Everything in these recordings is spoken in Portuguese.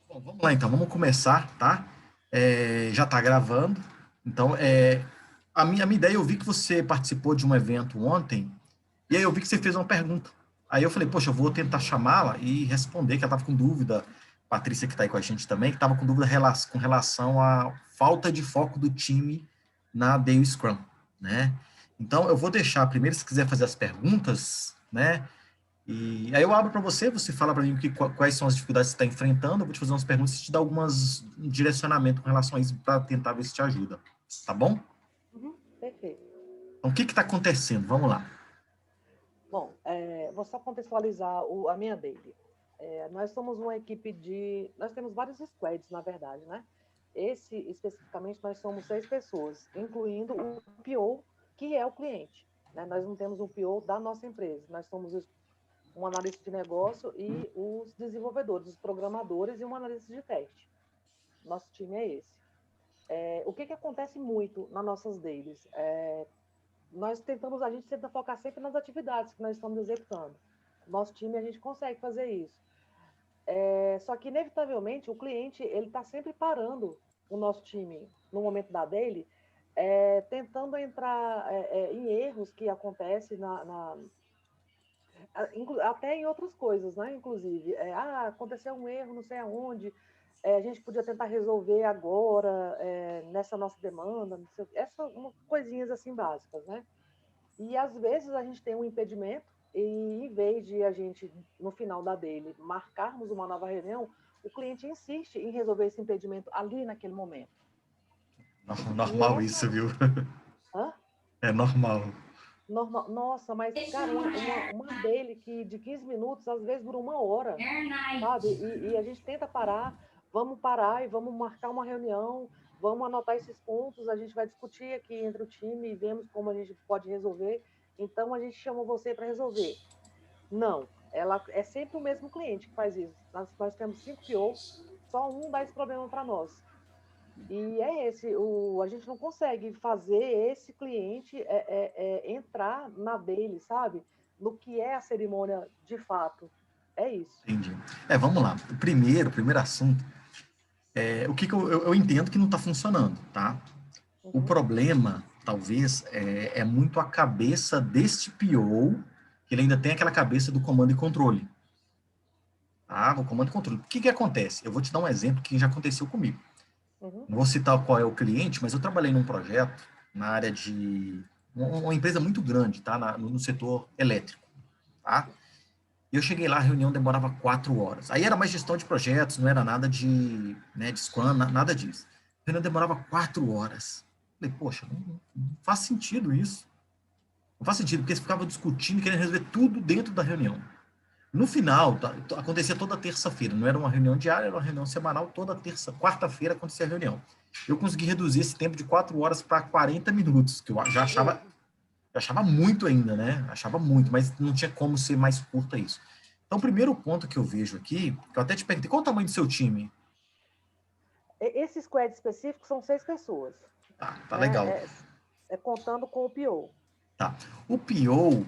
Bom, vamos lá então, vamos começar, tá? Já está gravando. Então, a minha ideia, eu vi que você participou de um evento ontem, e aí eu vi que você fez uma pergunta. Aí eu falei, poxa, eu vou tentar chamá-la e responder, que ela estava com dúvida, Patrícia, que está aí com a gente também, que estava com dúvida com relação à falta de foco do time na Daily Scrum, né? Então, eu vou deixar primeiro, se quiser fazer as perguntas, né? E aí eu abro para você, você fala para mim quais são as dificuldades que você está enfrentando, eu vou te fazer umas perguntas e te dar um direcionamento com relação a isso para tentar ver se te ajuda. Tá bom? Perfeito. Então, o que está acontecendo? Vamos lá. Bom, vou só contextualizar a minha daily. Nós somos uma equipe de... Nós temos vários squads, na verdade, né? Esse, especificamente, nós somos 6 pessoas, incluindo o PO, que é o cliente. Né? Nós não temos o PO da nossa empresa. Nós somos um analista de negócio e os desenvolvedores, os programadores e um analista de teste. Nosso time é esse. O que acontece muito nas nossas dailies? A gente tenta focar sempre nas atividades que nós estamos executando. Nosso time, a gente consegue fazer isso. Só que, inevitavelmente, o cliente ele está sempre parando o nosso time no momento da daily, tentando entrar em erros que acontecem até em outras coisas, né? Inclusive, aconteceu um erro, não sei aonde, a gente podia tentar resolver agora, nessa nossa demanda, não sei, essas coisinhas assim básicas, né? E às vezes a gente tem um impedimento e em vez de a gente, no final da dele, marcarmos uma nova reunião, o cliente insiste em resolver esse impedimento ali naquele momento. E Normal isso, viu? hã? É normal. Normal, nossa, mas, cara, uma dele que de 15 minutos, às vezes dura uma hora, sabe? E a gente tenta parar e vamos marcar uma reunião, vamos anotar esses pontos, a gente vai discutir aqui entre o time e vemos como a gente pode resolver. Então, a gente chama você para resolver. Não, ela é sempre o mesmo cliente que faz isso. Nós temos 5 POs, só um dá esse problema para nós. E a gente não consegue fazer esse cliente entrar na dele, sabe? No que é a cerimônia de fato. É isso. Entendi. Vamos lá. O primeiro assunto, o que eu entendo que não está funcionando, tá? O Uhum. problema, talvez, é muito a cabeça deste PO, que ele ainda tem aquela cabeça do comando e controle. Tá? O comando e controle. O que acontece? Eu vou te dar um exemplo que já aconteceu comigo. Uhum. Não vou citar qual é o cliente, mas eu trabalhei num projeto na área de uma empresa muito grande, tá? No setor elétrico, tá? E eu cheguei lá, a reunião demorava 4 horas. Aí era mais gestão de projetos, não era nada de Scrum, nada disso. A reunião demorava 4 horas. Falei, poxa, não faz sentido isso. Não faz sentido, porque eles ficavam discutindo, querendo resolver tudo dentro da reunião. No final, acontecia toda terça-feira, não era uma reunião diária, era uma reunião semanal, toda terça, quarta-feira acontecia a reunião. Eu consegui reduzir esse tempo de 4 horas para 40 minutos, que eu já achava muito ainda, né? Achava muito, mas não tinha como ser mais curta isso. Então, o primeiro ponto que eu vejo aqui, que eu até te perguntei, qual o tamanho do seu time? Esse squad específico são 6 pessoas, Tá né? legal. Contando com o PO. Tá. O PO,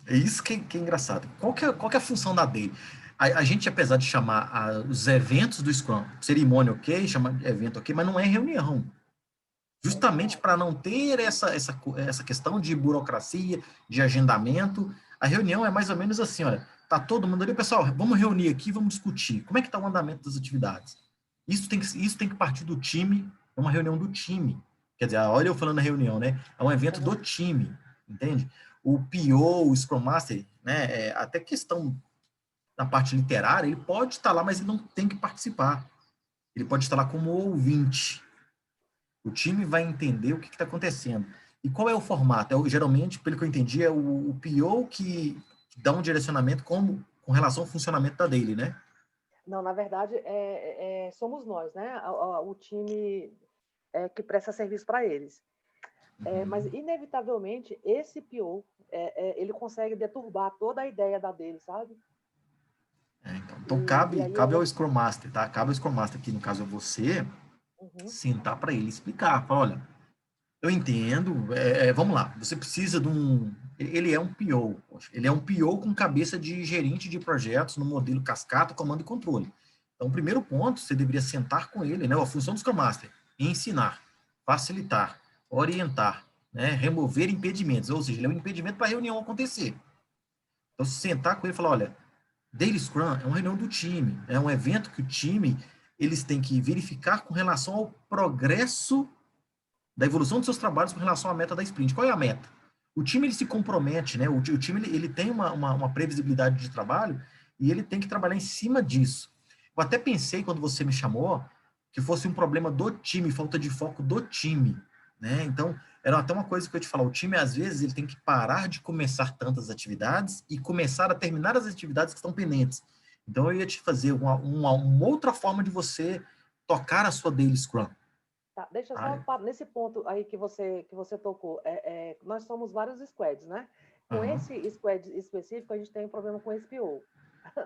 é isso que é engraçado. Qual que é a função da dele? A gente, apesar de chamar os eventos do Scrum, cerimônia ok, chama de evento ok, mas não é reunião. É Justamente verdade. para não ter essa questão de burocracia, de agendamento. A reunião é mais ou menos assim, olha, tá todo mundo ali, pessoal, vamos reunir aqui, vamos discutir. Como é que está o andamento das atividades? Isso tem que partir do time, é uma reunião do time. Quer dizer, olha eu falando na reunião, né? É um evento do Uhum. time, entende? O PO, o Scrum Master, né? Até questão da parte literária, ele pode estar lá, mas ele não tem que participar. Ele pode estar lá como ouvinte. O time vai entender o que está acontecendo. E qual é o formato? Geralmente, pelo que eu entendi, é o PO que dá um direcionamento com relação ao funcionamento da daily, né? Não, na verdade, somos nós, né? O time que presta serviço para eles. Mas, inevitavelmente, esse PO, ele consegue deturbar toda a ideia da dele, sabe? Então E aí cabe ao Scrum Master, tá? Cabe ao Scrum Master, que no caso é você, uhum, sentar para ele explicar. Fala, olha, Eu entendo. Vamos lá. Você precisa de um... Ele é um PO. Ele é um PO com cabeça de gerente de projetos no modelo cascata, comando e controle. Então, o primeiro ponto, você deveria sentar com ele, né? A função do Scrum Master, ensinar, facilitar, orientar, né? Remover impedimentos. Ou seja, ele é um impedimento para a reunião acontecer. Então, se sentar com ele e falar, olha, Daily Scrum é uma reunião do time, é um evento que o time, eles têm que verificar com relação ao progresso da evolução dos seus trabalhos com relação à meta da sprint. Qual é a meta? O time ele se compromete, né? O time ele tem uma previsibilidade de trabalho e ele tem que trabalhar em cima disso. Eu até pensei, quando você me chamou, que fosse um problema do time, falta de foco do time, né? Então, era até uma coisa que eu ia te falar, o time, às vezes, ele tem que parar de começar tantas atividades e começar a terminar as atividades que estão pendentes. Então, eu ia te fazer uma outra forma de você tocar a sua Daily Scrum. Tá, deixa só nesse ponto aí que você tocou. Nós somos vários squads, né? Com esse squad específico, a gente tem um problema com esse PO.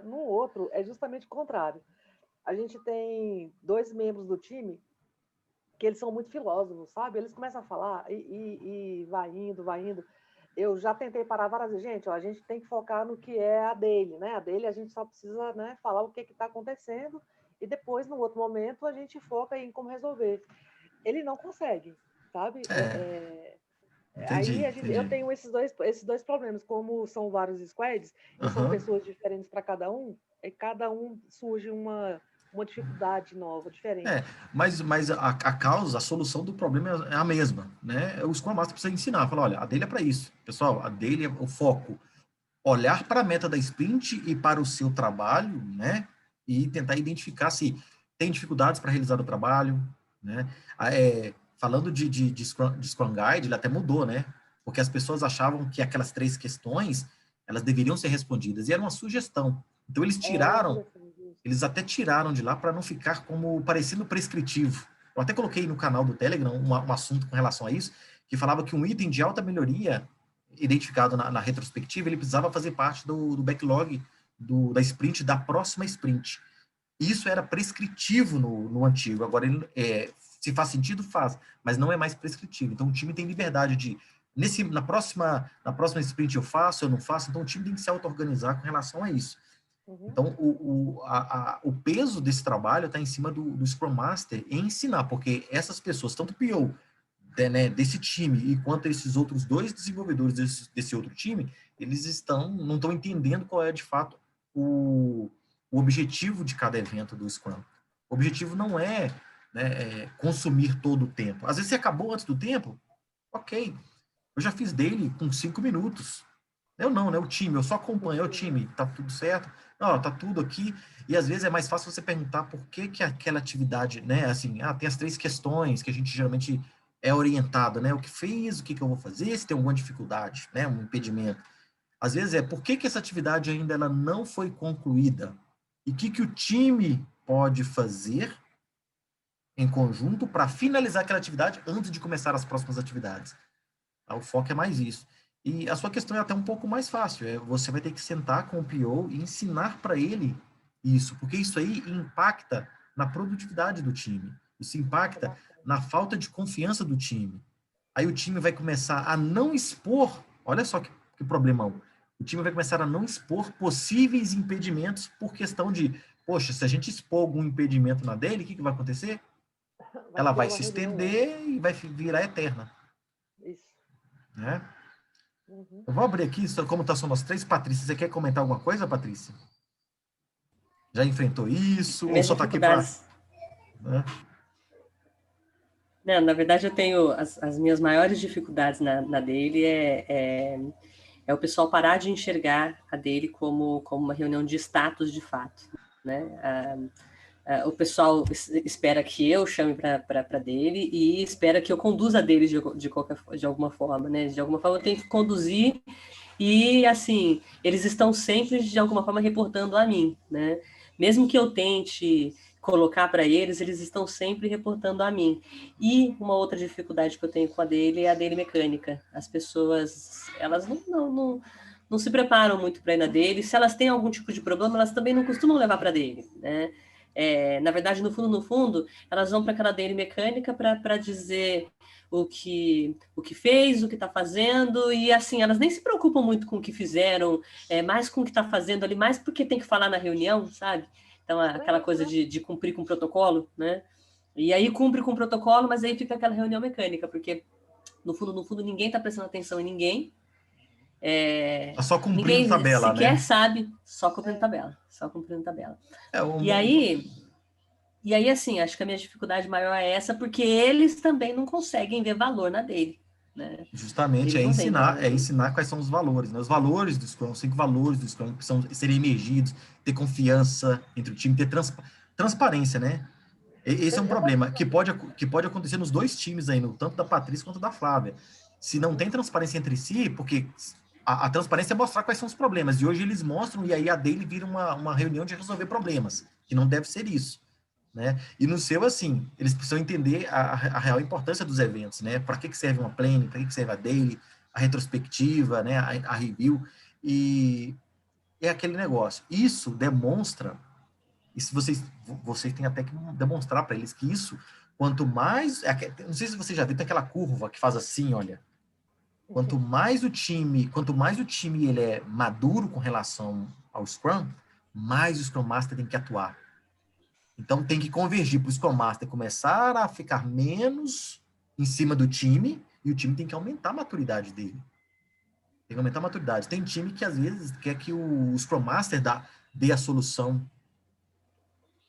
No outro, é justamente o contrário. A gente tem 2 membros do time que eles são muito filósofos, sabe? Eles começam a falar e vai indo, vai indo. Eu já tentei parar várias vezes. Gente, ó, a gente tem que focar no que é a dele, né? A dele a gente só precisa, né, falar o que está acontecendo e depois, no outro momento, a gente foca em como resolver. Ele não consegue, sabe? Entendi, Eu entendi. tenho esses dois problemas, como são vários squads e são pessoas diferentes para cada um surge uma dificuldade nova, diferente. Mas a causa, a solução do problema é a mesma, né? O Scrum Master precisa ensinar, falar, olha, a dele é para isso. Pessoal, a dele é o foco. Olhar para a meta da sprint e para o seu trabalho, né? E tentar identificar se tem dificuldades para realizar o trabalho, né? Falando de Scrum Guide, ele até mudou, né? Porque as pessoas achavam que aquelas 3 questões, elas deveriam ser respondidas, e era uma sugestão. Então, eles até tiraram de lá para não ficar como parecendo prescritivo. Eu até coloquei no canal do Telegram um assunto com relação a isso, que falava que um item de alta melhoria identificado na retrospectiva, ele precisava fazer parte do backlog da sprint, da próxima sprint. Isso era prescritivo no antigo. Agora, se faz sentido, faz, mas não é mais prescritivo. Então, o time tem liberdade de, na próxima sprint eu faço, eu não faço, então o time tem que se auto-organizar com relação a isso. Então, o peso desse trabalho está em cima do Scrum Master em ensinar, porque essas pessoas, tanto o PO, né, desse time, e quanto esses outros 2 desenvolvedores desse outro time, eles não estão entendendo qual é, de fato, o objetivo de cada evento do Scrum. O objetivo não é, né, consumir todo o tempo. Às vezes, você acabou antes do tempo, ok. Eu já fiz dele com 5 minutos. Eu não, né? O time, eu só acompanho. O time, tá tudo certo? Não, tá tudo aqui. E às vezes é mais fácil você perguntar por que aquela atividade, né? Assim, tem as 3 questões que a gente geralmente é orientado, né? O que fez, o que eu vou fazer, se tem alguma dificuldade, né? Um impedimento. Às vezes por que essa atividade ainda ela não foi concluída? E o que o time pode fazer em conjunto para finalizar aquela atividade antes de começar as próximas atividades? O foco é mais isso. E a sua questão é até um pouco mais fácil. Você vai ter que sentar com o PO e ensinar para ele isso, porque isso aí impacta na produtividade do time. Isso impacta na falta de confiança do time. Aí o time vai começar a não expor, olha só que problemão. O time vai começar a não expor possíveis impedimentos por questão de, poxa, se a gente expor algum impedimento na dele, o que vai acontecer? Ela vai se estender e vai virar eterna. Isso. Né? Eu vou abrir aqui, como tá, são as 3. Patrícia, você quer comentar alguma coisa, Patrícia? Já enfrentou isso? Ou Minhas só tá aqui para... Né? Não, na verdade, eu tenho as minhas maiores dificuldades na dele é o pessoal parar de enxergar a dele como uma reunião de status de fato. Né? O pessoal espera que eu chame para dele e espera que eu conduza dele de alguma forma. Né? De alguma forma, eu tenho que conduzir e, assim, eles estão sempre, de alguma forma, reportando a mim. Né? Mesmo que eu tente colocar para eles, eles estão sempre reportando a mim. E uma outra dificuldade que eu tenho com a dele é a dele mecânica. As pessoas, elas não se preparam muito para ir na dele. Se elas têm algum tipo de problema, elas também não costumam levar para dele, né? Na verdade, no fundo, elas vão para aquela daily mecânica para dizer o que fez, o que está fazendo, e assim, elas nem se preocupam muito com o que fizeram, mais com o que está fazendo ali, mais porque tem que falar na reunião, sabe? Então, aquela coisa de cumprir com o protocolo, né? E aí cumpre com o protocolo, mas aí fica aquela reunião mecânica, porque no fundo, ninguém está prestando atenção em ninguém. Tá só cumprindo Ninguém tabela, sequer né? sabe, só cumprindo tabela, só cumprindo tabela. É, E aí, assim, acho que a minha dificuldade maior é essa, porque eles também não conseguem ver valor na dele, né? justamente Eles não veem valor é nisso. ensinar quais são os valores, né? Os valores do Scrum, os 5 valores do Scrum que precisam serem emergidos, ter confiança entre o time, ter transparência, né? Esse é um Eu posso problema que pode acontecer nos dois times aí, no, tanto da Patrícia quanto da Flávia. Se não tem transparência entre si, porque a transparência é mostrar quais são os problemas, e hoje eles mostram, e aí a dele vira uma reunião de resolver problemas, que não deve ser isso. Né? E no seu, assim, eles precisam entender a real importância dos eventos, né? Para que serve uma planning, para que serve a daily, a retrospectiva, né? A review, e é aquele negócio. Isso demonstra, e se vocês têm até que demonstrar para eles que isso, quanto mais, não sei se você já viu, tem aquela curva que faz assim, olha, quanto mais o time ele é maduro com relação ao Scrum, mais o Scrum Master tem que atuar. Então tem que convergir para o Scrum Master começar a ficar menos em cima do time, e o time tem que aumentar a maturidade dele. Tem que aumentar a maturidade. Tem time que às vezes quer que o Scrum Master dê a solução.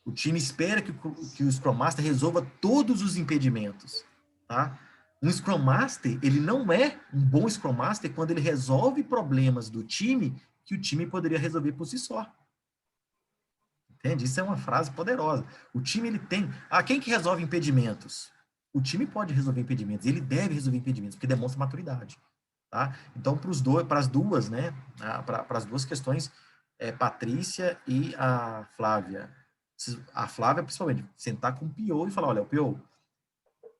O time espera que o Scrum Master resolva todos os impedimentos. Tá? Um Scrum Master, ele não é um bom Scrum Master quando ele resolve problemas do time que o time poderia resolver por si só. Entende? Isso é uma frase poderosa. O time, ele tem... quem que resolve impedimentos? O time pode resolver impedimentos, ele deve resolver impedimentos, porque demonstra maturidade. Tá? Então, para as duas, né? Para as duas questões, Patrícia e a Flávia. A Flávia, principalmente, sentar com o PO e falar, olha, o PO,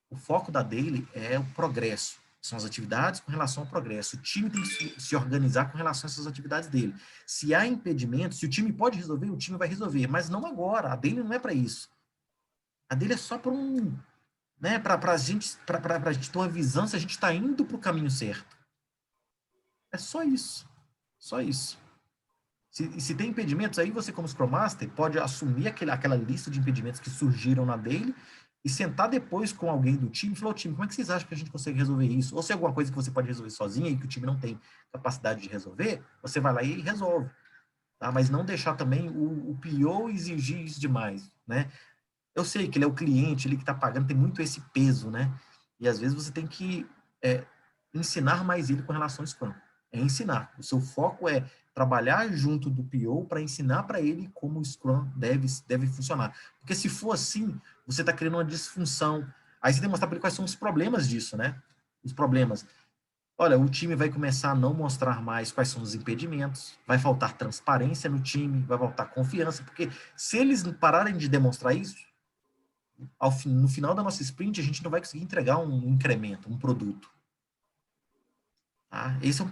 o foco da daily é o progresso. São as atividades com relação ao progresso. O time tem que se organizar com relação a essas atividades dele. Se há impedimentos, se o time pode resolver, o time vai resolver, mas não agora. A daily não é para isso. A daily é só para né, para a gente ter uma visão se a gente está indo para o caminho certo. É só isso. Só isso. Se tem impedimentos, aí você, como Scrum Master, pode assumir aquela lista de impedimentos que surgiram na daily e sentar depois com alguém do time e falar, time, como é que vocês acham que a gente consegue resolver isso? Ou se é alguma coisa que você pode resolver sozinha e que o time não tem capacidade de resolver, você vai lá e resolve. Tá? Mas não deixar também o PO exigir isso demais, né? Eu sei que ele é o cliente, ele que está pagando, tem muito esse peso, né? E às vezes você tem que ensinar mais ele com relação ao Scrum. É ensinar. O seu foco é trabalhar junto do PO para ensinar para ele como o Scrum deve funcionar. Porque se for assim, você está criando uma disfunção. Aí você tem que mostrar para ele quais são os problemas disso, né? Os problemas. Olha, o time vai começar a não mostrar mais quais são os impedimentos, vai faltar transparência no time, vai faltar confiança, porque se eles pararem de demonstrar isso, no final da nossa sprint, a gente não vai conseguir entregar um incremento, um produto. Tá? Esse é o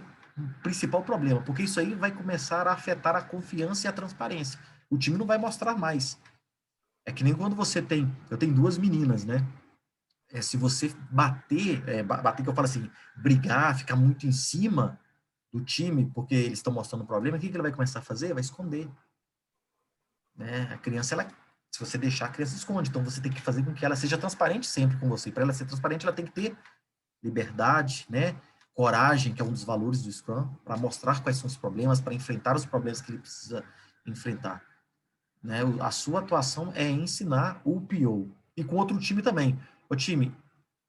principal problema, porque isso aí vai começar a afetar a confiança e a transparência. O time não vai mostrar mais. É que nem quando você tem... Eu tenho duas meninas, né? Se você bater que eu falo assim, brigar, ficar muito em cima do time, porque eles estão mostrando um problema, o que ele vai começar a fazer? Vai esconder. Né? A criança, se você deixar, a criança esconde. Então, você tem que fazer com que ela seja transparente sempre com você. Para ela ser transparente, ela tem que ter liberdade, né? Coragem, que é um dos valores do Scrum, para mostrar quais são os problemas, para enfrentar os problemas que ele precisa enfrentar. Né? A sua atuação é ensinar o PO. E com outro time também. O time,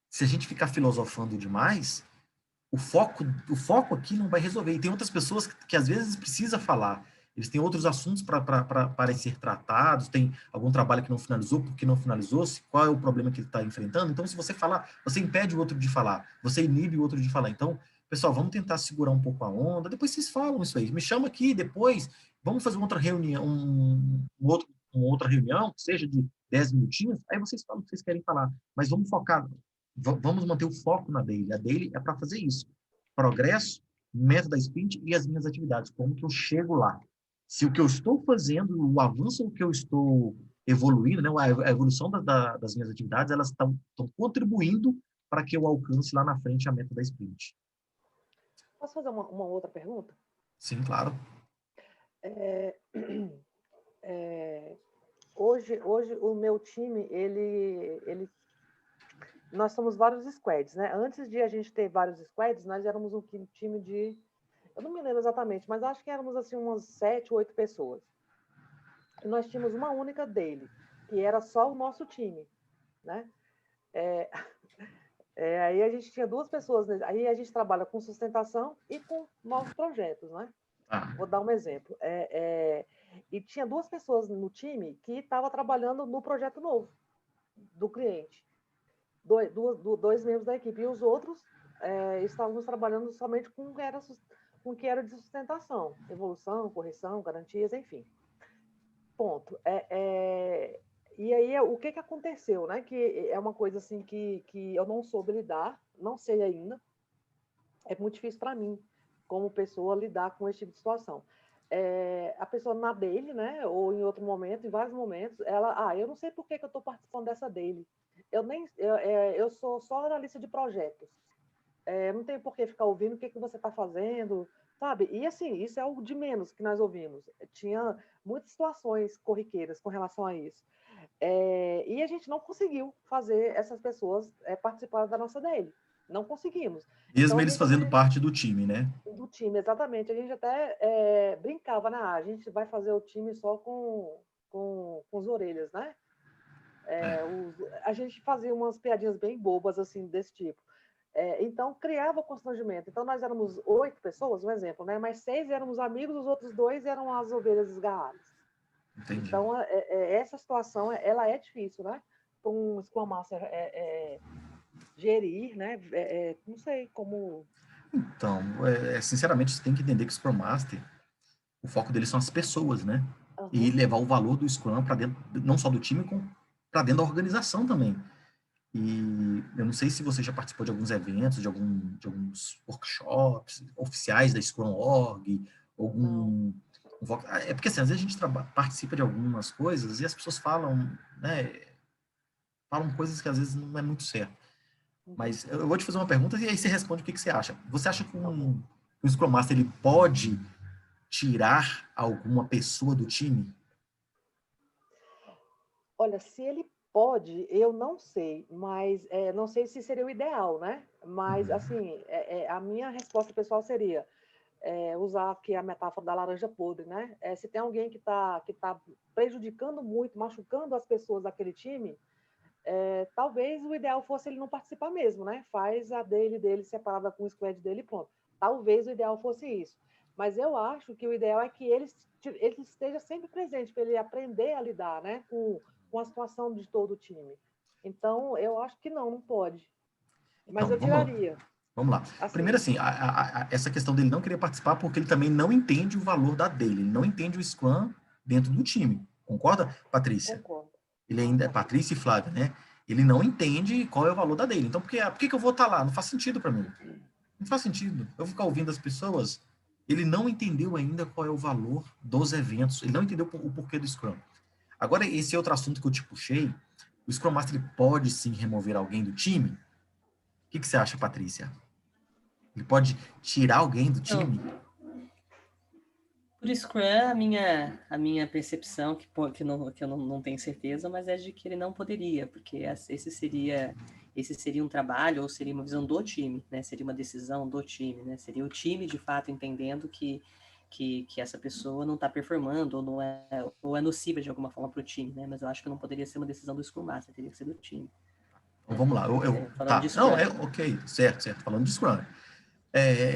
se a gente ficar filosofando demais, o foco aqui não vai resolver. E tem outras pessoas que às vezes precisa falar. Eles têm outros assuntos para ser tratados, tem algum trabalho que não finalizou, porque não finalizou, qual é o problema que ele está enfrentando. Então, se você falar, você impede o outro de falar, você inibe o outro de falar. Então, pessoal, vamos tentar segurar um pouco a onda, depois vocês falam isso aí. Me chama aqui depois, vamos fazer uma outra reunião, uma outra reunião, que seja de 10 minutinhos, aí vocês falam o que vocês querem falar. Mas vamos focar, vamos manter o foco na daily. A daily é para fazer isso. Progresso, meta da sprint e as minhas atividades. Como que eu chego lá? Se o que eu estou fazendo, o avanço que eu estou evoluindo, né? A evolução das minhas atividades, elas estão contribuindo para que eu alcance lá na frente a meta da sprint. Posso fazer uma outra pergunta? Sim, claro. Hoje o meu time, nós somos vários squads, né? Antes de a gente ter vários squads, nós éramos um time de, eu não me lembro exatamente, mas acho que éramos assim umas 7, 8 pessoas. E nós tínhamos uma única daily, que era só o nosso time, né? Aí a gente tinha 2 pessoas, aí a gente trabalha com sustentação e com novos projetos, né? Vou dar um exemplo. E tinha 2 pessoas no time que estavam trabalhando no projeto novo do cliente. 2 membros da equipe. E os outros estávamos trabalhando somente com o que era de sustentação, evolução, correção, garantias, enfim. Ponto. E aí, o que aconteceu, né? Que é uma coisa assim que eu não soube lidar, não sei ainda. É muito difícil para mim, como pessoa, lidar com esse tipo de situação. A pessoa na dele, né? Ou em outro momento, em vários momentos, ela, eu não sei por que eu estou participando dessa dele. Eu sou só analista de projetos. Não tenho por que ficar ouvindo o que você está fazendo, sabe? E assim, isso é algo de menos que nós ouvimos. Tinha muitas situações corriqueiras com relação a isso. E a gente não conseguiu fazer essas pessoas participarem da nossa dele. Não conseguimos. Mesmo então, eles fazendo parte do time, né? Do time, exatamente. A gente até brincava, né? A gente vai fazer o time só com as orelhas, né? A gente fazia umas piadinhas bem bobas, assim, desse tipo. Então, criava constrangimento. Então, nós éramos 8 pessoas, um exemplo, né? Mas 6 éramos amigos, os outros 2 eram as ovelhas desgarradas. Entendi. Então, essa situação, ela é difícil, né? Para um Scrum Master gerir, né? Não sei como... Então, sinceramente, você tem que entender que o Scrum Master, o foco dele são as pessoas, né? Uhum. E levar o valor do Scrum para dentro, não só do time, para dentro da organização também. E eu não sei se você já participou de alguns eventos, de alguns workshops oficiais da Scrum Org, é porque assim, às vezes a gente participa de algumas coisas e as pessoas falam, né, falam coisas que às vezes não é muito certo. Mas eu vou te fazer uma pergunta e aí você responde o que você acha. Você acha que o Scrum Master ele pode tirar alguma pessoa do time? Olha, se ele pode, eu não sei, mas não sei se seria o ideal, né? Mas, assim, a minha resposta pessoal seria usar aqui a metáfora da laranja podre, né? Se tem alguém que tá prejudicando muito, machucando as pessoas daquele time, talvez o ideal fosse ele não participar mesmo, né? Faz a dele separada com o squad dele e pronto. Talvez o ideal fosse isso. Mas eu acho que o ideal é que ele esteja sempre presente, para ele aprender a lidar, né? Com a situação de todo o time. Então, eu acho que não pode. Mas eu tiraria. Vamos lá. Assim, primeiro, assim, essa questão dele não querer participar porque ele também não entende o valor da dele. Ele não entende o Scrum dentro do time. Concorda, Patrícia? Concordo. Ele ainda é Patrícia e Flávia, né? Ele não entende qual é o valor da dele. Então, por que eu vou estar lá? Não faz sentido para mim. Não faz sentido. Eu vou ficar ouvindo as pessoas. Ele não entendeu ainda qual é o valor dos eventos. Ele não entendeu o porquê do Scrum. Agora, esse outro assunto que eu te puxei, o Scrum Master ele pode sim remover alguém do time? O que você acha, Patrícia? Ele pode tirar alguém do time? Por Scrum, a minha percepção, que eu não tenho certeza, mas é de que ele não poderia, porque esse seria um trabalho, ou seria uma visão do time, né? Seria uma decisão do time, né? Seria o time, de fato, entendendo que essa pessoa não está performando, ou é nociva de alguma forma para o time, né? Mas eu acho que não poderia ser uma decisão do Scrum Master, teria que ser do time. Então, vamos lá. Falando de Scrum. Não, ok, certo. Falando de Scrum.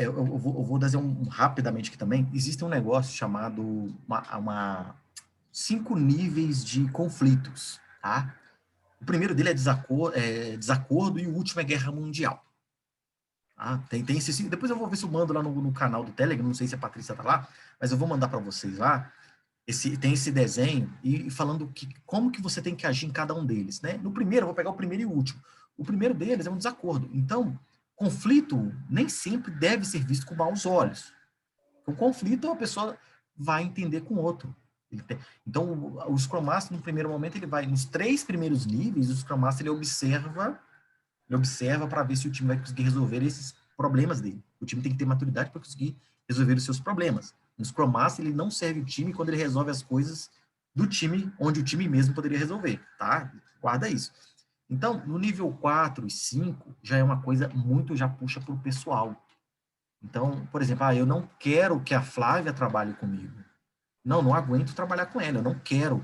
Eu vou dizer rapidamente aqui também. Existe um negócio chamado 5 níveis de conflitos, tá? O primeiro dele é desacordo e o último é guerra mundial. Tá? Tem esse, depois eu vou ver se eu mando lá no canal do Telegram, não sei se a Patrícia tá lá, mas eu vou mandar para vocês lá. Tem esse desenho e falando como que você tem que agir em cada um deles, né? No primeiro, eu vou pegar o primeiro e o último. O primeiro deles é um desacordo. Então, conflito nem sempre deve ser visto com maus olhos. O conflito a pessoa vai entender com o outro. Então, o Scrum Master, no primeiro momento, ele vai, nos 3 primeiros níveis, o Scrum Master, ele observa para ver se o time vai conseguir resolver esses problemas dele. O time tem que ter maturidade para conseguir resolver os seus problemas. No Scrum Master, ele não serve o time quando ele resolve as coisas do time, onde o time mesmo poderia resolver, tá? Guarda isso. Então, no nível 4 e 5, já é uma coisa muito, já puxa para o pessoal. Então, por exemplo, eu não quero que a Flávia trabalhe comigo. Não aguento trabalhar com ela, eu não quero.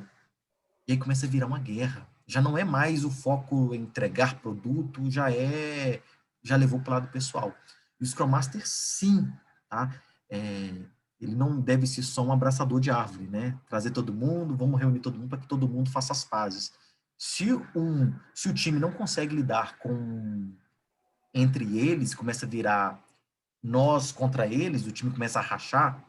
E aí começa a virar uma guerra. Já não é mais o foco em entregar produto, já levou para o lado pessoal. E o Scrum Master, sim, tá? Ele não deve ser só um abraçador de árvore, né? Trazer todo mundo, vamos reunir todo mundo para que todo mundo faça as pazes. Se o time não consegue lidar com entre eles, começa a virar nós contra eles, o time começa a rachar,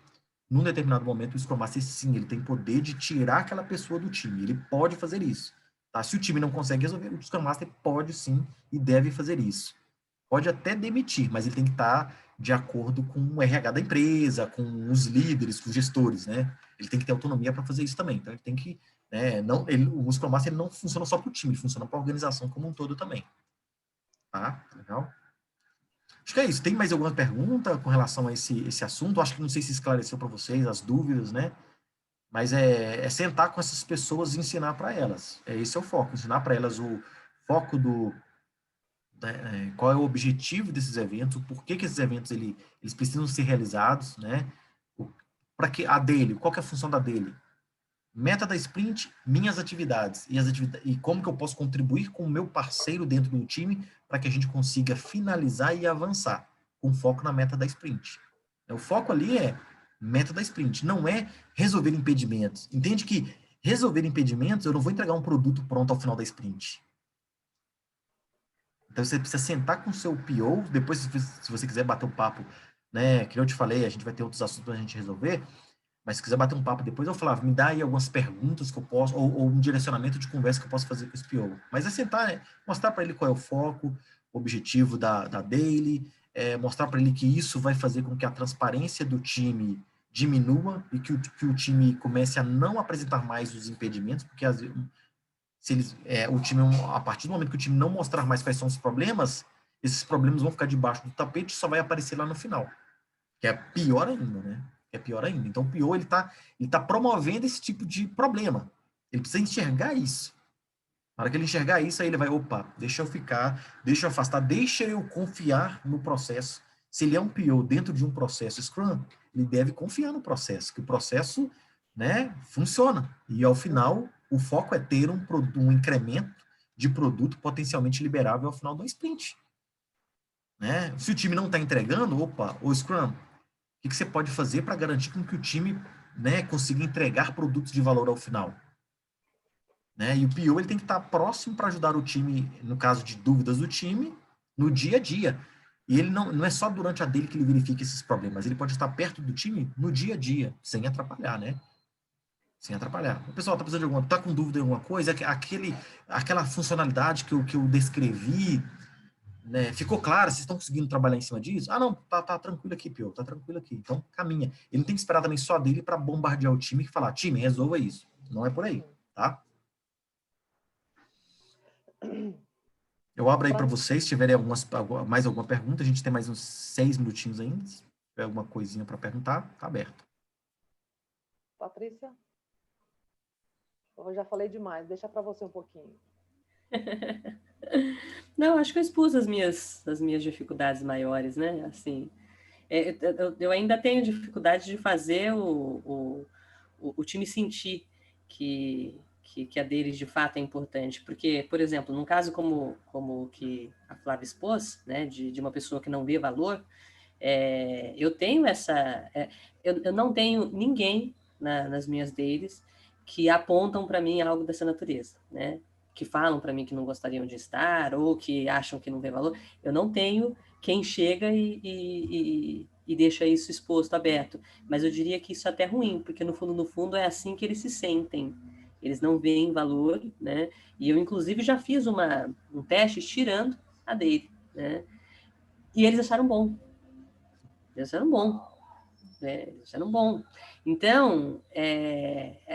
num determinado momento o Scrum Master, sim, ele tem poder de tirar aquela pessoa do time, ele pode fazer isso. Tá? Se o time não consegue resolver, o Scrum Master pode sim e deve fazer isso. Pode até demitir, mas ele tem que estar de acordo com o RH da empresa, com os líderes, com os gestores, né? Ele tem que ter autonomia para fazer isso também. Então ele tem que, né, o Scrum Master ele não funciona só para o time, ele funciona para a organização como um todo também. Tá? Legal? Acho que é isso. Tem mais alguma pergunta com relação a esse assunto? Acho que não sei se esclareceu para vocês as dúvidas, né? Mas é sentar com essas pessoas e ensinar para elas. Esse é o foco, ensinar para elas o foco qual é o objetivo desses eventos, por que esses eventos eles precisam ser realizados, né? Para que a dele, qual que é a função da dele? Meta da sprint, minhas atividades e como que eu posso contribuir com o meu parceiro dentro do time para que a gente consiga finalizar e avançar com foco na meta da sprint. O foco ali é meta da sprint, não é resolver impedimentos. Entende que resolver impedimentos, eu não vou entregar um produto pronto ao final da sprint. Então você precisa sentar com o seu PO, depois se você quiser bater um papo, né, que eu te falei, a gente vai ter outros assuntos para a gente resolver, mas se quiser bater um papo depois, eu falava, me dá aí algumas perguntas que eu posso, ou um direcionamento de conversa que eu posso fazer com esse PO. Mas é sentar, mostrar para ele qual é o foco, o objetivo da daily, mostrar para ele que isso vai fazer com que a transparência do time diminua e que o time comece a não apresentar mais os impedimentos, porque se eles, o time, a partir do momento que o time não mostrar mais quais são os problemas, esses problemas vão ficar debaixo do tapete e só vai aparecer lá no final. Que é pior ainda, né? É pior ainda. Então, o PO, ele tá promovendo esse tipo de problema. Ele precisa enxergar isso. Na hora que ele enxergar isso, aí ele vai, opa, deixa eu ficar, deixa eu afastar, deixa eu confiar no processo. Se ele é um PO dentro de um processo Scrum, ele deve confiar no processo, que o processo, né, funciona. E, ao final, o foco é ter um incremento de produto potencialmente liberável ao final do sprint. Né? Se o time não está entregando, opa, o Scrum, o que você pode fazer para garantir com que o time, né, consiga entregar produtos de valor ao final? Né? E o PO ele tem que estar próximo para ajudar o time, no caso de dúvidas do time, no dia a dia. E ele não é só durante a dele que ele verifica esses problemas, ele pode estar perto do time no dia a dia, sem atrapalhar, né? Sem atrapalhar. O pessoal tá com dúvida em alguma coisa, aquela funcionalidade que eu descrevi, né, ficou claro, vocês estão conseguindo trabalhar em cima disso? Ah, não, tá tranquilo aqui, Pio, tá tranquilo aqui. Então, caminha. Ele não tem que esperar também só dele para bombardear o time e falar, time, resolva isso. Não é por aí, tá? Eu abro aí para vocês, se tiverem mais alguma pergunta, a gente tem mais uns 6 minutinhos ainda. Se tiver alguma coisinha para perguntar, tá aberto. Patrícia? Eu já falei demais, deixa para você um pouquinho. Não, acho que eu expus as minhas dificuldades maiores, né? Assim, eu ainda tenho dificuldade de fazer o time sentir que a deles de fato é importante. Porque, por exemplo, num caso como que a Flávia expôs, né, de uma pessoa que não vê valor, eu tenho eu não tenho ninguém nas minhas deles que apontam para mim algo dessa natureza, né? Que falam para mim que não gostariam de estar ou que acham que não vê valor. Eu não tenho quem chega e deixa isso exposto, aberto. Mas eu diria que isso é até ruim, porque no fundo é assim que eles se sentem. Eles não veem valor, né? E eu, inclusive, já fiz um teste tirando a dele, né? E eles acharam bom. Eles acharam bom. né? Eles acharam bom. Então,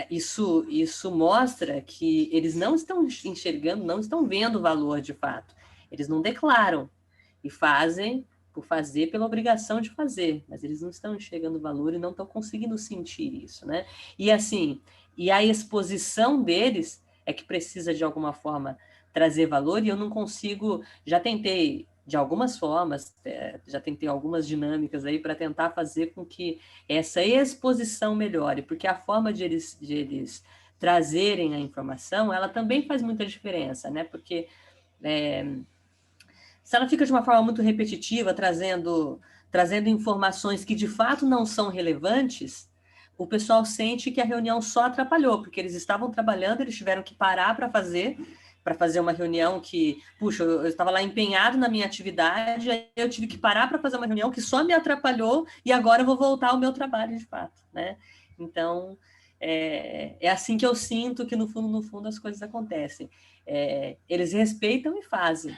isso mostra que eles não estão enxergando, não estão vendo o valor de fato. Eles não declaram e fazem por fazer pela obrigação de fazer, mas eles não estão enxergando o valor e não estão conseguindo sentir isso, né? E assim, e a exposição deles é que precisa de alguma forma trazer valor, e eu não consigo, já tentei de algumas formas, já tentei algumas dinâmicas aí para tentar fazer com que essa exposição melhore, porque a forma de eles trazerem a informação, ela também faz muita diferença, né? Porque se ela fica de uma forma muito repetitiva, trazendo informações que de fato não são relevantes, o pessoal sente que a reunião só atrapalhou, porque eles estavam trabalhando, eles tiveram que parar para fazer uma reunião que, puxa, eu estava lá empenhado na minha atividade, aí eu tive que parar para fazer uma reunião que só me atrapalhou e agora eu vou voltar ao meu trabalho de fato, né? Então, é assim que eu sinto que no fundo as coisas acontecem. Eles respeitam e fazem,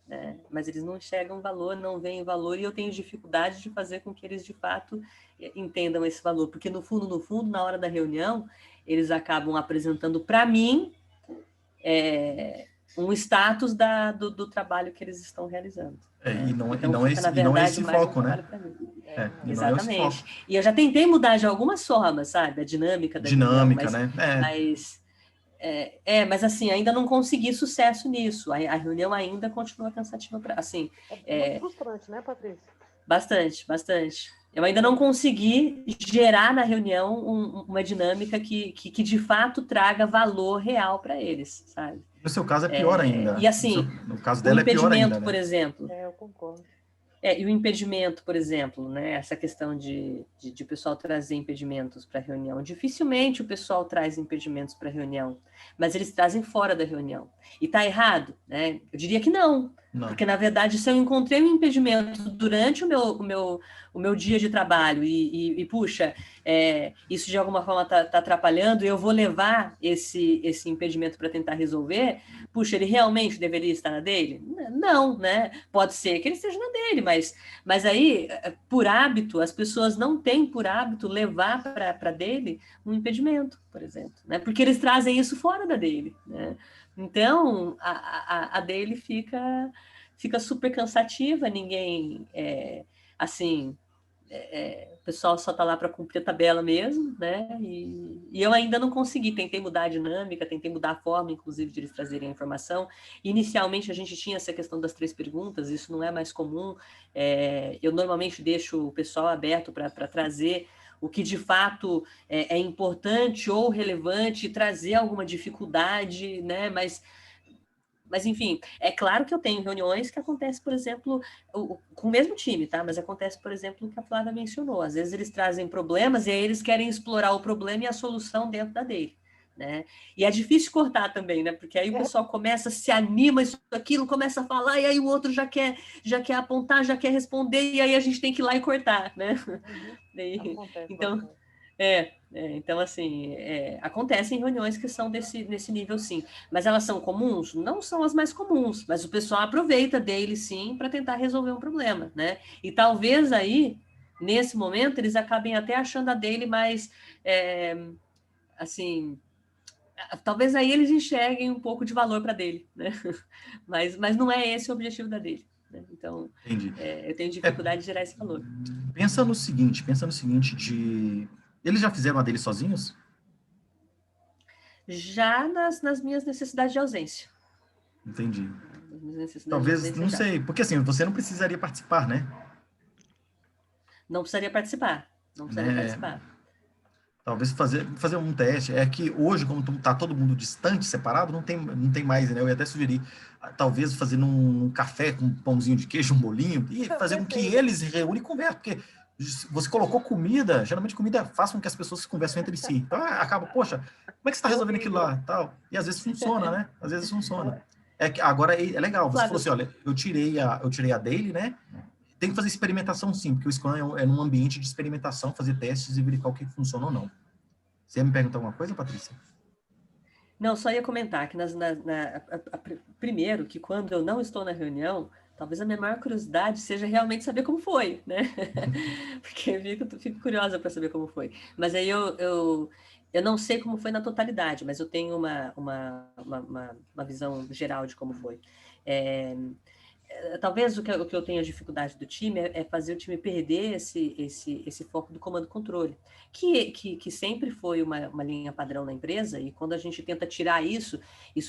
né? Mas eles não enxergam valor, não veem valor, e eu tenho dificuldade de fazer com que eles de fato entendam esse valor, porque no fundo, na hora da reunião, eles acabam apresentando para mim um status do trabalho que eles estão realizando. E não, então, e não é esse foco, né? E não é esse foco. E eu já tentei mudar de algumas formas, sabe? A dinâmica da reunião, né? Mas assim, ainda não consegui sucesso nisso. A reunião ainda continua cansativa. Assim, muito frustrante, né, Patrícia? Bastante. Eu ainda não consegui gerar na reunião uma dinâmica que de fato traga valor real para eles, sabe? No seu caso é pior ainda. E assim, no caso dela é pior ainda, né? Por exemplo. Eu concordo. E o impedimento, por exemplo, né? Essa questão de o pessoal trazer impedimentos para a reunião. Dificilmente o pessoal traz impedimentos para a reunião, mas eles trazem fora da reunião. E está errado, né? Eu diria que não. Porque, na verdade, se eu encontrei um impedimento durante o meu dia de trabalho e puxa, isso de alguma forma está atrapalhando, e eu vou levar esse impedimento para tentar resolver, puxa, ele realmente deveria estar na dele? Não, né? Pode ser que ele esteja na dele, mas aí, por hábito, as pessoas não têm por hábito levar para dele um impedimento, por exemplo, né? Porque eles trazem isso fora da dele, né? Então, a dele fica super cansativa, ninguém, o pessoal só está lá para cumprir a tabela mesmo, né? E eu ainda não consegui, tentei mudar a dinâmica, tentei mudar a forma, inclusive, de eles trazerem a informação. Inicialmente, a gente tinha essa questão das 3 perguntas, isso não é mais comum. Eu normalmente deixo o pessoal aberto para trazer o que de fato é importante ou relevante, trazer alguma dificuldade, né? Mas, enfim, é claro que eu tenho reuniões que acontecem, por exemplo, com o mesmo time, tá? Mas acontece, por exemplo, o que a Flávia mencionou. Às vezes eles trazem problemas e aí eles querem explorar o problema e a solução dentro da dele, né? E é difícil cortar também, né? Porque aí o pessoal começa, se anima, isso, aquilo, começa a falar, e aí o outro já quer apontar, já quer responder, e aí a gente tem que ir lá e cortar, né? Então, então, assim, acontecem reuniões que são nesse nível, sim. Mas elas são comuns? Não são as mais comuns, mas o pessoal aproveita dele, sim, para tentar resolver um problema, né? E talvez aí, nesse momento, eles acabem até achando a dele mais, assim, talvez aí eles enxerguem um pouco de valor para dele, né? Mas não é esse o objetivo da dele, né? Então, eu tenho dificuldade de gerar esse valor. Pensa no seguinte, eles já fizeram a dele sozinhos? Já nas minhas necessidades de ausência. Entendi. Talvez, não sei, porque assim, você não precisaria participar, né? Não precisaria participar. Talvez fazer um teste. É que hoje, como está todo mundo distante, separado, não tem mais, né? Eu ia até sugerir, talvez fazer num café com um pãozinho de queijo, um bolinho, e fazer com que eles se reúnem e conversem, porque você colocou comida, geralmente comida faz com que as pessoas conversem entre si. Então, acaba, poxa, como é que você está resolvendo aquilo lá? Tal. E às vezes funciona, né? Às vezes funciona. Agora é legal, você falou assim, olha, eu tirei a dele, né? Tem que fazer experimentação, sim, porque o Scrum é num ambiente de experimentação, fazer testes e verificar o que funciona ou não. Você ia me perguntar alguma coisa, Patrícia? Não, só ia comentar que primeiro, que quando eu não estou na reunião, talvez a minha maior curiosidade seja realmente saber como foi, né? Porque eu fico curiosa para saber como foi. Mas aí eu não sei como foi na totalidade, mas eu tenho uma visão geral de como foi. Talvez o que eu tenho dificuldade do time é fazer o time perder esse foco do comando-controle, que sempre foi uma linha padrão na empresa, e quando a gente tenta tirar isso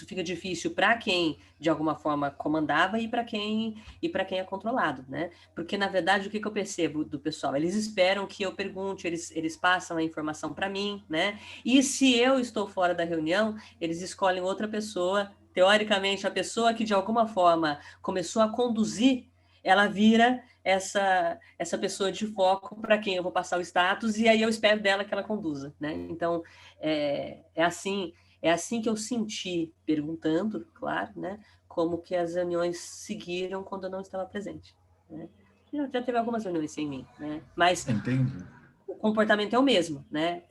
fica difícil para quem, de alguma forma, comandava e para quem é controlado, né? Porque, na verdade, o que eu percebo do pessoal? Eles esperam que eu pergunte, eles passam a informação para mim, né? E se eu estou fora da reunião, eles escolhem outra pessoa. Teoricamente, a pessoa que, de alguma forma, começou a conduzir, ela vira essa pessoa de foco para quem eu vou passar o status, e aí eu espero dela que ela conduza, né? Então, é assim que eu senti, perguntando, claro, né? Como que as reuniões seguiram quando eu não estava presente, né? Já teve algumas reuniões sem mim, né? Mas Entendi. o comportamento é o mesmo, né?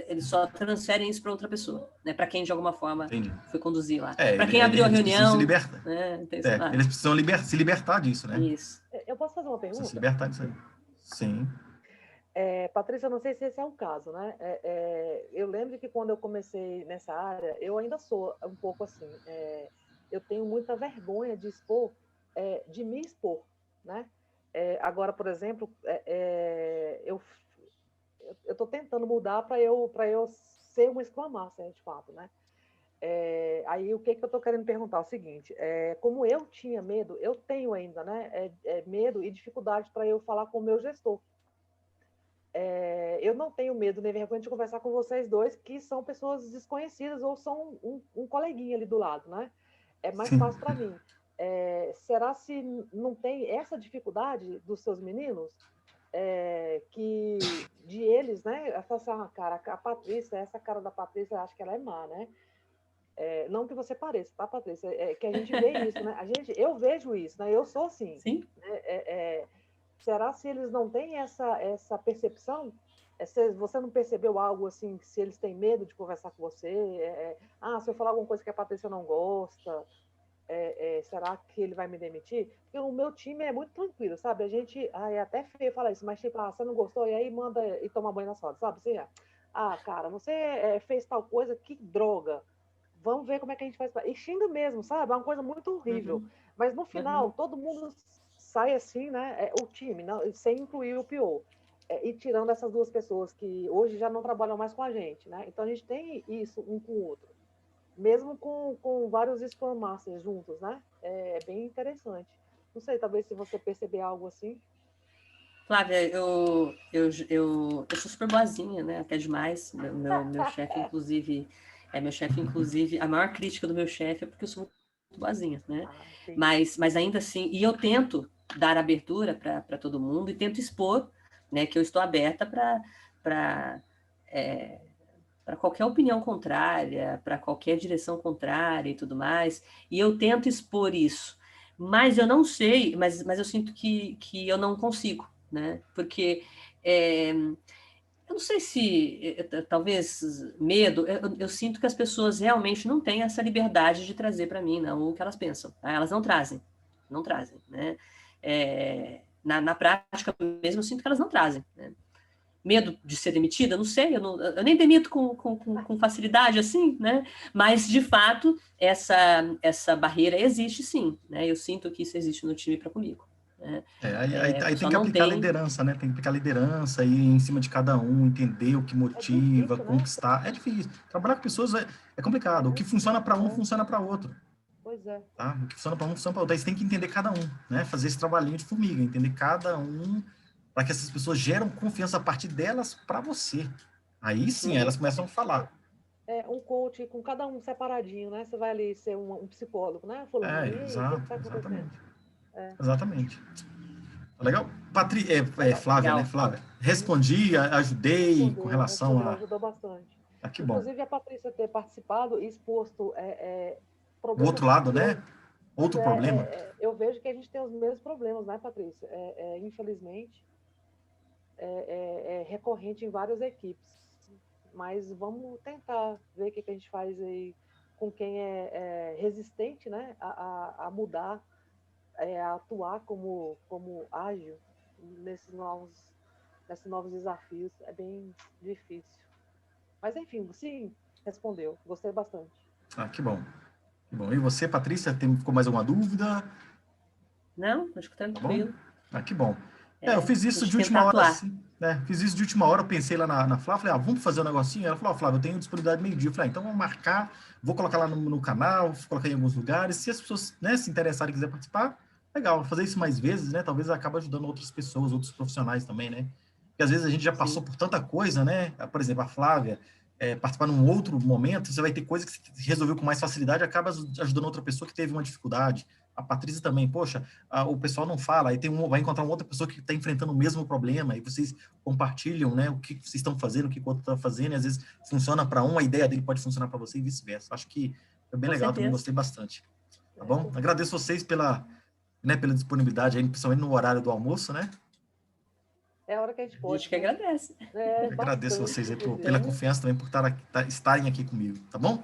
Eles só transferem isso para outra pessoa, né? Para quem de alguma forma Entendi. foi conduzir lá. Para quem abriu a Eles precisam se reunião, libertar. né? Eles precisam se libertar disso, né? Isso. Eu posso fazer uma Precisa se pergunta? libertar disso aí. Sim. Patrícia, eu não sei se esse é o caso, né? Eu lembro que quando eu comecei nessa área, eu ainda sou um pouco assim. Eu tenho muita vergonha de expor, de me expor, né? Agora, por exemplo, eu estou tentando mudar para eu ser uma Scrum Master, de fato, né? Aí o que eu estou querendo perguntar é o seguinte: como eu tinha medo, eu tenho ainda, né? Medo e dificuldade para eu falar com o meu gestor. Eu não tenho medo nem vergonha de conversar com vocês dois, que são pessoas desconhecidas ou são um coleguinha ali do lado, né? É mais Sim. fácil para mim. Será se não tem essa dificuldade dos seus meninos? Que de eles, né? Essa cara, a Patrícia, essa cara da Patrícia, acho que ela é má, né? Não que você pareça, tá, Patrícia? Que a gente vê isso, né? Eu vejo isso, né? Eu sou assim. Sim. Né? Será se eles não têm essa percepção? Se você não percebeu algo assim, se eles têm medo de conversar com você? Se eu falar alguma coisa que a Patrícia não gosta, será que ele vai me demitir? Porque o meu time é muito tranquilo, sabe? A gente, é até feio falar isso, mas tipo, você não gostou? E aí manda e toma banho na soda, sabe? Assim, cara, você fez tal coisa, que droga. Vamos ver como é que a gente faz. E xinga mesmo, sabe? É uma coisa muito horrível. Mas no final, todo mundo sai assim, né? O time, não, sem incluir o pior. E tirando essas duas pessoas que hoje já não trabalham mais com a gente, né? Então a gente tem isso um com o outro. Mesmo com vários Scrum Masters juntos, né? É bem interessante. Não sei, talvez se você perceber algo assim. Flávia, eu sou super boazinha, né? Até demais. Meu chefe, inclusive, a maior crítica do meu chefe é porque eu sou muito boazinha, né? Mas ainda assim, e eu tento dar abertura para todo mundo e tento expor, né, que eu estou aberta para qualquer opinião contrária, para qualquer direção contrária e tudo mais, e eu tento expor isso. Mas eu não sei, mas eu sinto que eu não consigo, né? Porque eu não sei se, talvez, medo, eu sinto que as pessoas realmente não têm essa liberdade de trazer para mim, não, o que elas pensam. Tá? Elas não trazem, né? Na prática mesmo, eu sinto que elas não trazem, né? Medo de ser demitida, não sei, eu nem demito com facilidade assim, né? Mas, de fato, essa barreira existe sim, né? Eu sinto que isso existe no time para comigo. Né? Aí tem que aplicar a liderança, né? Tem que aplicar a liderança aí em cima de cada um, entender o que motiva, difícil, conquistar. né? É difícil. Trabalhar com pessoas é complicado. O que funciona para um, funciona para outro. Pois é. Tá? O que funciona para um, funciona para outro. Aí você tem que entender cada um, né? Fazer esse trabalhinho de formiga, entender cada um, para que essas pessoas geram confiança a partir delas para você. Aí sim, elas começam a falar. Um coach com cada um separadinho, né? Você vai ali ser um psicólogo, né, fulano? E aí, o que está acontecendo? Exatamente. Legal? Flávia, né? Legal. Flávia. Respondi, ajudei com relação Respondeu, a... ajudou bastante. que bom. Inclusive, a Patrícia ter participado e exposto O outro problemas lado, que né? Outro problema. eu vejo que a gente tem os mesmos problemas, né, Patrícia? Infelizmente, é recorrente em várias equipes. Mas vamos tentar ver o que a gente faz aí com quem é resistente, né, a mudar atuar como ágil nesses novos desafios é bem difícil. Mas, enfim, sim, respondeu. Gostei bastante. Ah, que bom. Que bom. E você, Patrícia, ficou mais alguma dúvida? Não, acho que tranquilo. Ah, que bom. Eu fiz isso de última hora, assim, né? Fiz isso de última hora, eu pensei lá na Flávia, falei, vamos fazer um negocinho? Ela falou, Flávia, eu tenho disponibilidade meio-dia. Eu falei, então vamos marcar, vou colocar lá no canal, vou colocar em alguns lugares. Se as pessoas, né, se interessarem e quiserem participar, legal, fazer isso mais vezes, né? Talvez acabe ajudando outras pessoas, outros profissionais também, né? Porque às vezes a gente já passou por tanta coisa, né? Por exemplo, a Flávia, participar num outro momento, você vai ter coisa que você resolveu com mais facilidade, acaba ajudando outra pessoa que teve uma dificuldade. A Patrícia também, poxa, o pessoal não fala, aí vai encontrar uma outra pessoa que está enfrentando o mesmo problema, e vocês compartilham, né, o que vocês estão fazendo, o que o outro está fazendo, e às vezes funciona para um, a ideia dele pode funcionar para você e vice-versa. Acho que foi bem legal, também gostei bastante. Tá bom? Agradeço vocês pela disponibilidade, aí, principalmente no horário do almoço, né? É a hora que a gente pode. A gente que agradece. Agradeço vocês aí pela confiança também, por estarem aqui comigo, tá bom?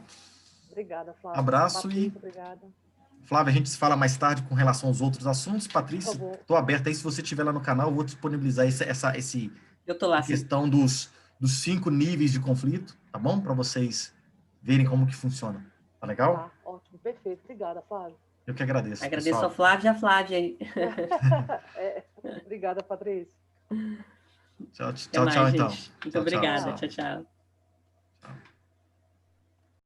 Obrigada, Flávia. Abraço. Patrícia, obrigada. Flávia, a gente se fala mais tarde com relação aos outros assuntos. Patrícia, estou aberta aí. Se você estiver lá no canal, eu vou disponibilizar essa questão dos 5 níveis de conflito, tá bom? Para vocês verem como que funciona. Tá legal? Tá, ótimo, perfeito. Obrigada, Flávia. Eu que agradeço. Agradeço pessoal. ao Flávio e a Flávia aí. Obrigada, Patrícia. Tchau, então. Muito obrigada. Tchau, tchau.